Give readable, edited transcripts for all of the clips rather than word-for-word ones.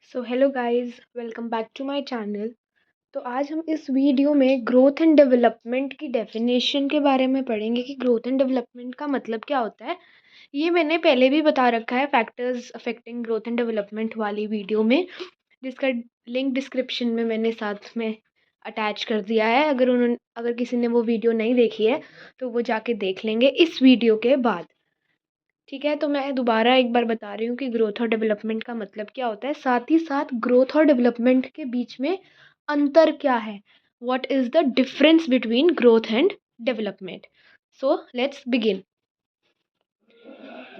So hello guys, welcome back to my channel. तो आज हम इस वीडियो में ग्रोथ एंड डेवलपमेंट की डेफिनेशन के बारे में पढ़ेंगे कि ग्रोथ एंड डेवलपमेंट का मतलब क्या होता है। ये मैंने पहले भी बता रखा है factors affecting growth and development वाली वीडियो में, जिसका लिंक डिस्क्रिप्शन में मैंने साथ में अटैच कर दिया है। अगर किसी ने वो वीडियो नहीं देखी है तो वो जाके देख लेंगे इस वीडियो के बाद। ठीक है, तो मैं दोबारा एक बार बता रही हूँ कि ग्रोथ और डेवलपमेंट का मतलब क्या होता है, साथ ही साथ ग्रोथ और डेवलपमेंट के बीच में अंतर क्या है। What is the difference between growth and development. So let's begin.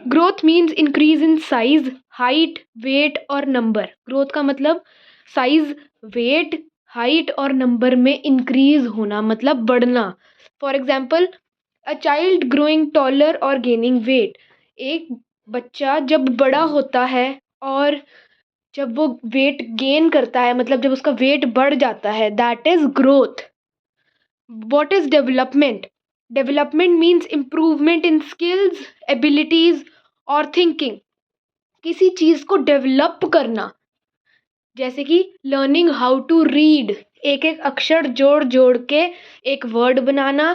Growth means increase in size, height, weight और नंबर। ग्रोथ का मतलब साइज, वेट, हाइट और नंबर में इंक्रीज होना, मतलब बढ़ना। For example, a child growing taller और gaining weight. एक बच्चा जब बड़ा होता है और जब वो वेट गेन करता है, मतलब जब उसका वेट बढ़ जाता है, that is growth. What is development? Development means improvement in skills, abilities और थिंकिंग। किसी चीज को डेवलप करना, जैसे कि लर्निंग हाउ टू रीड, एक एक अक्षर जोड़ जोड़ के एक वर्ड बनाना,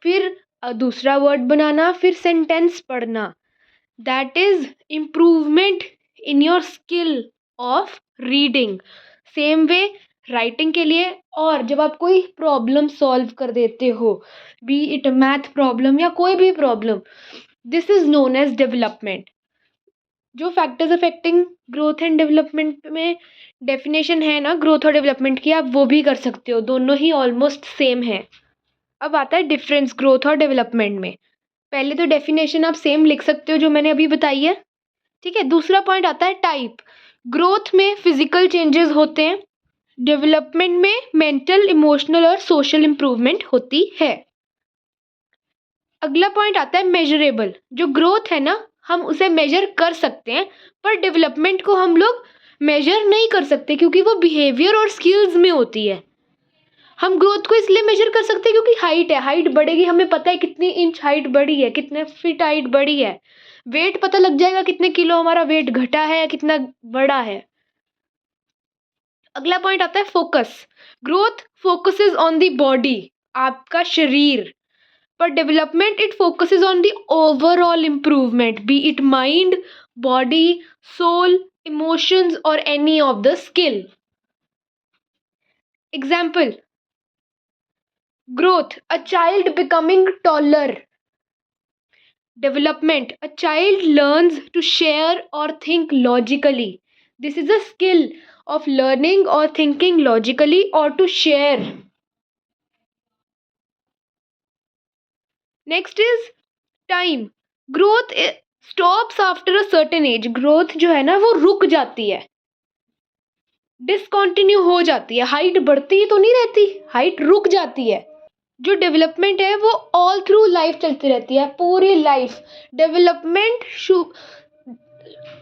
फिर दूसरा वर्ड बनाना, फिर सेंटेंस पढ़ना। That is improvement in your skill of reading. Same way writing के लिए, और जब आप कोई प्रॉब्लम सॉल्व कर देते हो, बी इट मैथ प्रॉब्लम या कोई भी problem, this is known as development. जो factors affecting growth and development में डेफिनेशन है ना ग्रोथ और डेवलपमेंट की, आप वो भी कर सकते हो, दोनों ही ऑलमोस्ट सेम है। अब आता है डिफरेंस ग्रोथ और डेवलपमेंट में। पहले तो डेफिनेशन आप सेम लिख सकते हो जो मैंने अभी बताई है। ठीक है, दूसरा पॉइंट आता है टाइप। ग्रोथ में फिजिकल चेंजेस होते हैं, डेवलपमेंट में मेंटल, इमोशनल और सोशल इंप्रूवमेंट होती है। अगला पॉइंट आता है मेजरेबल। जो ग्रोथ है ना, हम उसे मेजर कर सकते हैं, पर डेवलपमेंट को हम लोग मेजर नहीं कर सकते क्योंकि वो बिहेवियर और स्किल्स में होती है। हम ग्रोथ को इसलिए मेजर कर सकते हैं क्योंकि हाइट है, हाइट बढ़ेगी, हमें पता है कितनी इंच हाइट बढ़ी है, कितने फीट हाइट बढ़ी है। वेट पता लग जाएगा कितने किलो हमारा वेट घटा है या कितना बड़ा है। अगला पॉइंट आता है focus. Growth focuses on the body, आपका शरीर, पर development it focuses on the overall improvement, be it mind, body, soul, emotions और any of the skill. Example, growth, a child becoming taller. Development, a child learns to share or think logically. This is a skill of learning or thinking logically or to share. Next is time. Growth stops after a certain age. Growth जो है ना वो रुक जाती है, discontinue हो जाती है। हाइट बढ़ती ही तो नहीं रहती, हाइट रुक जाती है। जो डेवलपमेंट है वो ऑल थ्रू लाइफ चलती रहती है, पूरी लाइफ। डेवलपमेंट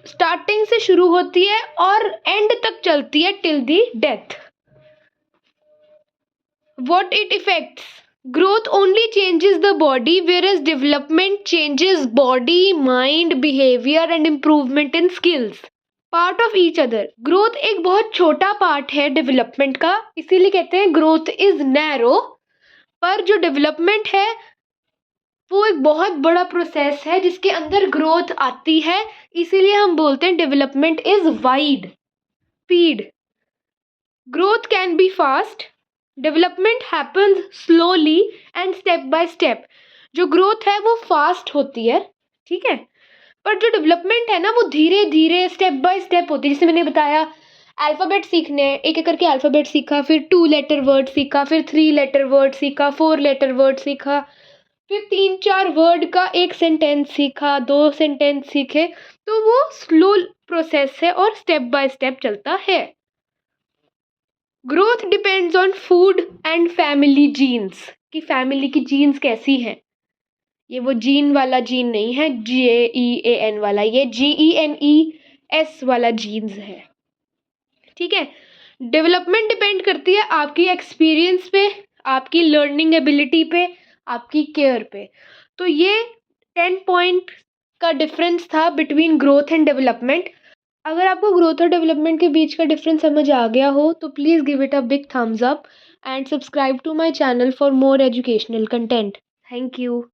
स्टार्टिंग से शुरू होती है और एंड तक चलती है, till the death. What it effects? Growth only changes the body, whereas development changes body, mind, behaviour and improvement in skills. Part of each other. Growth एक बहुत छोटा पार्ट है डेवलपमेंट का, इसीलिए कहते हैं ग्रोथ इज नैरो। पर जो डेवलपमेंट है वो एक बहुत बड़ा प्रोसेस है जिसके अंदर ग्रोथ आती है, इसीलिए हम बोलते हैं development is wide speed. Growth can be fast, development happens slowly and step by step. जो ग्रोथ है वो फास्ट होती है, ठीक है, पर जो डेवलपमेंट है ना वो धीरे धीरे स्टेप बाय स्टेप होती है। जैसे मैंने बताया, अल्फ़ाबेट सीखने हैं, एक एक करके अल्फ़ाबेट सीखा, फिर 2 लेटर वर्ड सीखा, फिर 3 लेटर वर्ड सीखा, 4 लेटर वर्ड सीखा, फिर 3-4 वर्ड का एक सेंटेंस सीखा, 2 सेंटेंस सीखे। तो वो स्लो प्रोसेस है और स्टेप बाय स्टेप चलता है। Growth depends on food and family genes, कि फैमिली की जीन्स कैसी है। ये वो जीन वाला जीन नहीं है, GEEN वाला, ये GENES वाला जीन्स है, ठीक है। डेवलपमेंट डिपेंड करती है आपकी एक्सपीरियंस पे, आपकी लर्निंग एबिलिटी पे, आपकी केयर पे। तो ये 10 पॉइंट का डिफरेंस था बिटवीन ग्रोथ एंड डेवलपमेंट। अगर आपको ग्रोथ और डेवलपमेंट के बीच का डिफरेंस समझ आ गया हो तो please give it a big thumbs up and subscribe to my channel for more educational content. Thank you.